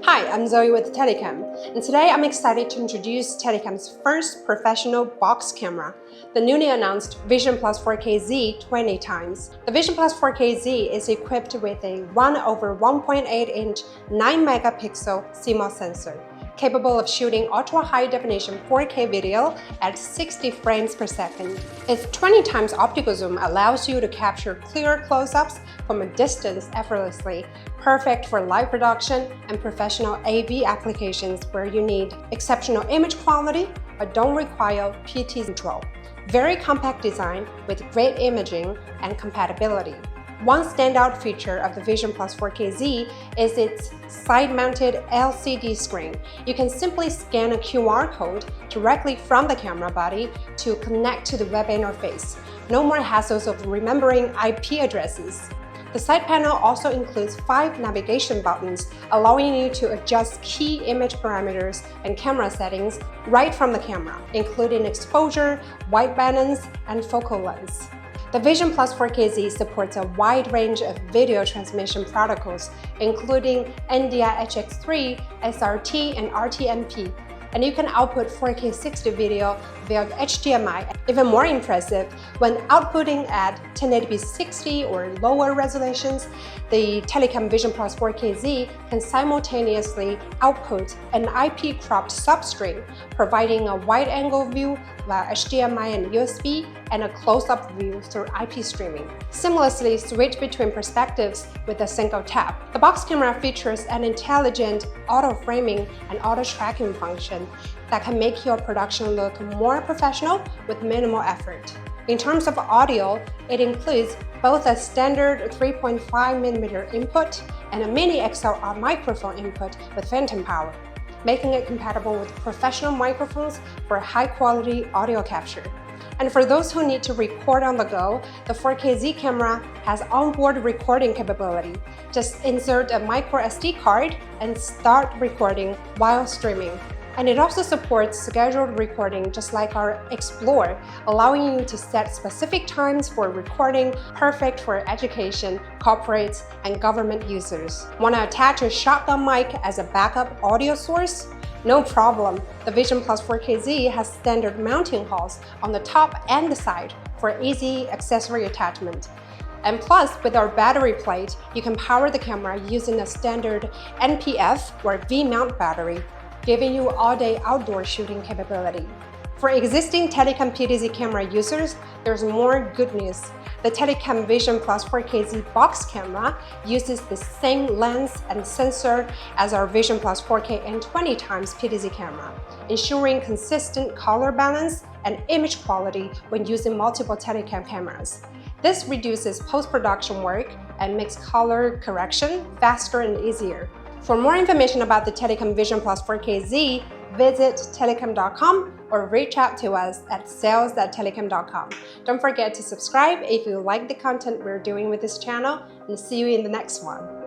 Hi, I'm Zoe with Telycam, and today I'm excited to introduce Telycam's first professional box camera, the newly announced Vision Plus 4K Z 20 times. The Vision Plus 4K Z is equipped with a 1/1.8-inch 9-megapixel CMOS sensor, capable of shooting ultra-high-definition 4K video at 60 frames per second. Its 20 times optical zoom allows you to capture clear close-ups from a distance effortlessly, perfect for live production and professional AV applications where you need exceptional image quality but don't require PT control. Very compact design with great imaging and compatibility. One standout feature of the Vision Plus 4K Z is its side-mounted LCD screen. You can simply scan a QR code directly from the camera body to connect to the web interface. No more hassles of remembering IP addresses. The side panel also includes 5 navigation buttons, allowing you to adjust key image parameters and camera settings right from the camera, including exposure, white balance, and focal length. The Vision Plus 4K Z supports a wide range of video transmission protocols, including NDI-HX3, SRT, and RTMP, and you can output 4K 60 video via HDMI. Even more impressive, when outputting at 1080p 60 or lower resolutions, the Telycam Vision Plus 4K Z can simultaneously output an IP-cropped substring, providing a wide-angle view via HDMI and USB, and a close-up view through IP streaming. Seamlessly switch between perspectives with a single tap. The box camera features an intelligent auto-framing and auto-tracking function that can make your production look more professional with minimal effort. In terms of audio, it includes both a standard 3.5mm input and a mini XLR microphone input with phantom power, making it compatible with professional microphones for high-quality audio capture. And for those who need to record on the go, the 4K Z camera has onboard recording capability. Just insert a microSD card and start recording while streaming. And it also supports scheduled recording just like our Explore, allowing you to set specific times for recording, perfect for education, corporates, and government users. Want to attach a shotgun mic as a backup audio source? No problem. The Vision Plus 4K Z has standard mounting holes on the top and the side for easy accessory attachment. And plus, with our battery plate, you can power the camera using a standard NPF or V-mount battery, giving you all-day outdoor shooting capability. For existing Telycam PTZ camera users, there's more good news. The Telycam Vision Plus 4K Z box camera uses the same lens and sensor as our Vision Plus 4K and 20 times PTZ camera, ensuring consistent color balance and image quality when using multiple Telycam cameras. This reduces post-production work and makes color correction faster and easier. For more information about the Telycam Vision Plus 4K Z, visit telycam.com or reach out to us at sales@telycam.com. Don't forget to subscribe if you like the content we're doing with this channel, and see you in the next one.